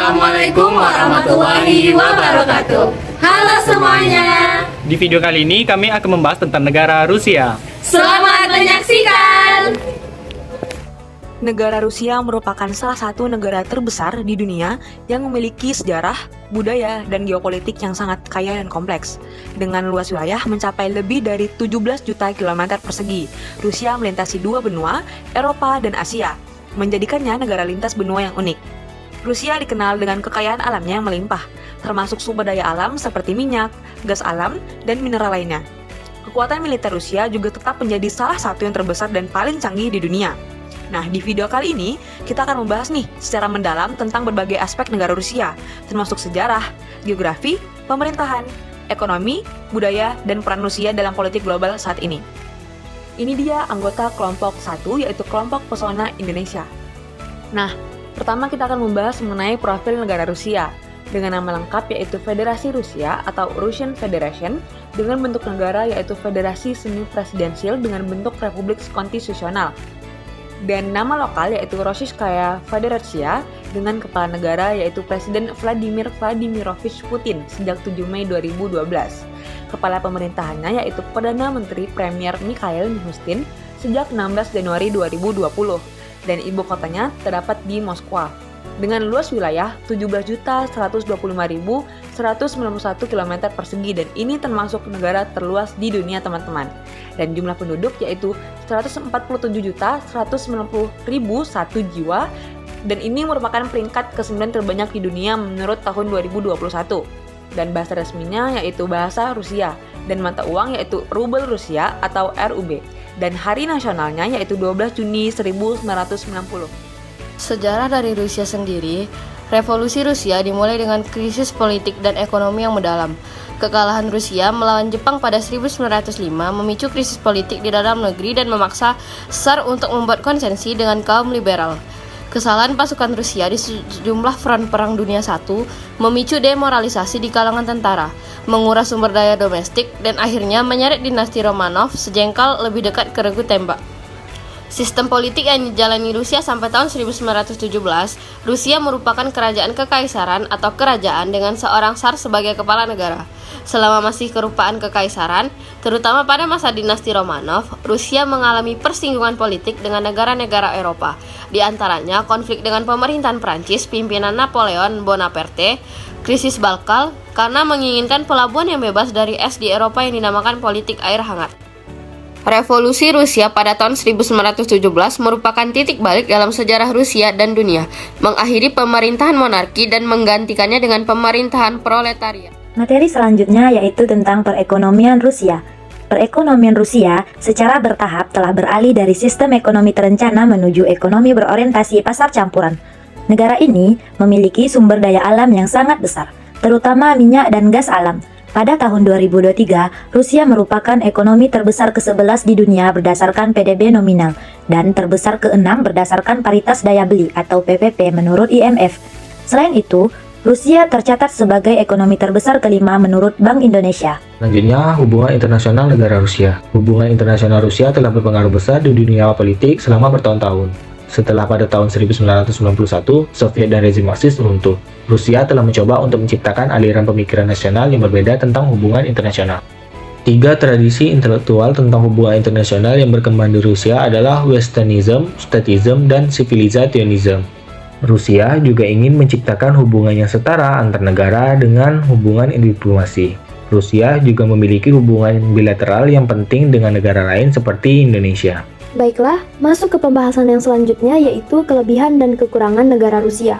Assalamualaikum warahmatullahi wabarakatuh. Halo semuanya. Di video kali ini kami akan membahas tentang negara Rusia. Selamat menyaksikan. Negara Rusia merupakan salah satu negara terbesar di dunia yang memiliki sejarah, budaya, dan geopolitik yang sangat kaya dan kompleks. Dengan luas wilayah mencapai lebih dari 17 juta kilometer persegi, Rusia melintasi dua benua, Eropa dan Asia, menjadikannya negara lintas benua yang unik. Rusia dikenal dengan kekayaan alamnya yang melimpah, termasuk sumber daya alam seperti minyak, gas alam, dan mineral lainnya. Kekuatan militer Rusia juga tetap menjadi salah satu yang terbesar dan paling canggih di dunia. Nah, di video kali ini, kita akan membahas nih secara mendalam tentang berbagai aspek negara Rusia, termasuk sejarah, geografi, pemerintahan, ekonomi, budaya, dan peran Rusia dalam politik global saat ini. Ini dia anggota kelompok 1, yaitu kelompok pesona Indonesia. Nah, pertama kita akan membahas mengenai profil negara Rusia, dengan nama lengkap yaitu Federasi Rusia atau Russian Federation, dengan bentuk negara yaitu Federasi Semi Presidensial dengan bentuk Republik Konstitusional. Dan nama lokal yaitu Rossiyskaya Federatsiya dengan kepala negara yaitu Presiden Vladimir Vladimirovich Putin sejak 7 Mei 2012. Kepala pemerintahannya yaitu Perdana Menteri Premier Mikhail Mishustin sejak 16 Januari 2020 dan ibu kotanya terdapat di Moskwa. Dengan luas wilayah 17.125.191 km persegi dan ini termasuk negara terluas di dunia teman-teman. Dan jumlah penduduk yaitu 147.190.001 jiwa dan ini merupakan peringkat ke-9 terbanyak di dunia menurut tahun 2021. Dan bahasa resminya yaitu bahasa Rusia dan mata uang yaitu rubel Rusia atau RUB. Dan hari nasionalnya yaitu 12 Juni 1990. Sejarah dari Rusia sendiri, revolusi Rusia dimulai dengan krisis politik dan ekonomi yang mendalam. Kekalahan Rusia melawan Jepang pada 1905 memicu krisis politik di dalam negeri dan memaksa Tsar untuk membuat konsensi dengan kaum liberal. Kesalahan pasukan Rusia di sejumlah front Perang Dunia I memicu demoralisasi di kalangan tentara, menguras sumber daya domestik, dan akhirnya menyeret dinasti Romanov sejengkal lebih dekat ke regu tembak. Sistem politik yang dijalani Rusia sampai tahun 1917, Rusia merupakan kerajaan kekaisaran atau kerajaan dengan seorang tsar sebagai kepala negara. Selama masih kerupaan kekaisaran, terutama pada masa dinasti Romanov, Rusia mengalami persinggungan politik dengan negara-negara Eropa, di antaranya konflik dengan pemerintahan Prancis pimpinan Napoleon Bonaparte, krisis Balkan karena menginginkan pelabuhan yang bebas dari es di Eropa yang dinamakan politik air hangat. Revolusi Rusia pada tahun 1917 merupakan titik balik dalam sejarah Rusia dan dunia, mengakhiri pemerintahan monarki dan menggantikannya dengan pemerintahan proletariat. Materi selanjutnya yaitu tentang perekonomian Rusia. Perekonomian Rusia secara bertahap telah beralih dari sistem ekonomi terencana menuju ekonomi berorientasi pasar campuran. Negara ini memiliki sumber daya alam yang sangat besar, terutama minyak dan gas alam. Pada tahun 2023, Rusia merupakan ekonomi terbesar ke-11 di dunia berdasarkan PDB nominal dan terbesar ke-6 berdasarkan paritas daya beli atau PPP menurut IMF. Selain itu, Rusia tercatat sebagai ekonomi terbesar kelima menurut Bank Indonesia. Selanjutnya, hubungan internasional negara Rusia. Hubungan internasional Rusia telah berpengaruh besar di dunia politik selama bertahun-tahun. Setelah pada tahun 1991, Soviet dan rezim Marxis runtuh, Rusia telah mencoba untuk menciptakan aliran pemikiran nasional yang berbeda tentang hubungan internasional. 3 tradisi intelektual tentang hubungan internasional yang berkembang di Rusia adalah Westernism, Statism, dan Civilizationism. Rusia juga ingin menciptakan hubungan yang setara antar negara dengan hubungan diplomasi. Rusia juga memiliki hubungan bilateral yang penting dengan negara lain seperti Indonesia. Baiklah, masuk ke pembahasan yang selanjutnya yaitu kelebihan dan kekurangan negara Rusia.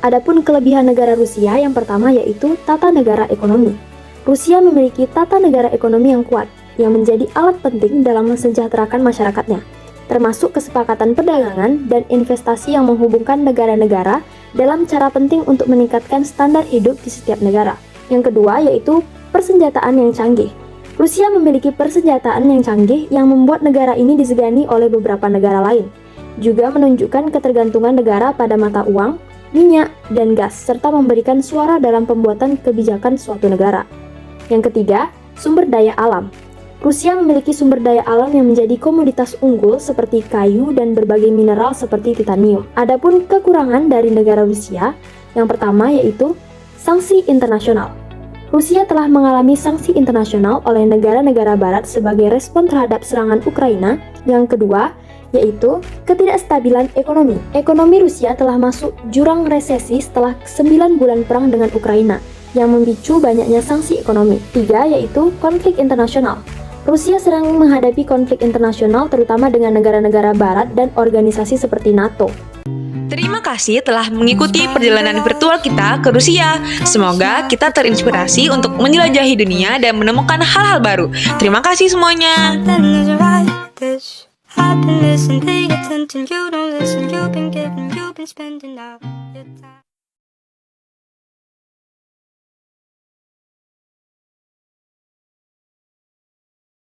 Adapun kelebihan negara Rusia yang pertama yaitu tata negara ekonomi. Rusia memiliki tata negara ekonomi yang kuat, yang menjadi alat penting dalam mensejahterakan masyarakatnya, termasuk kesepakatan perdagangan dan investasi yang menghubungkan negara-negara dalam cara penting untuk meningkatkan standar hidup di setiap negara. Yang kedua yaitu persenjataan yang canggih. Rusia memiliki persenjataan yang canggih yang membuat negara ini disegani oleh beberapa negara lain. Juga menunjukkan ketergantungan negara pada mata uang, minyak, dan gas, serta memberikan suara dalam pembuatan kebijakan suatu negara. Yang ketiga, sumber daya alam. Rusia memiliki sumber daya alam yang menjadi komoditas unggul seperti kayu dan berbagai mineral seperti titanium. Adapun kekurangan dari negara Rusia, Yang pertama yaitu sanksi internasional. Rusia telah mengalami sanksi internasional oleh negara-negara barat sebagai respon terhadap serangan Ukraina. Yang kedua yaitu ketidakstabilan ekonomi. Ekonomi Rusia telah masuk jurang resesi setelah 9 bulan perang dengan Ukraina yang memicu banyaknya sanksi ekonomi. 3 yaitu konflik internasional. Rusia sedang menghadapi konflik internasional terutama dengan negara-negara barat dan organisasi seperti NATO. Terima kasih telah mengikuti perjalanan virtual kita ke Rusia. Semoga kita terinspirasi untuk menjelajahi dunia dan menemukan hal-hal baru. Terima kasih semuanya. I've been listening, paying attention. You don't listen, you've been giving, you've been spending all your time.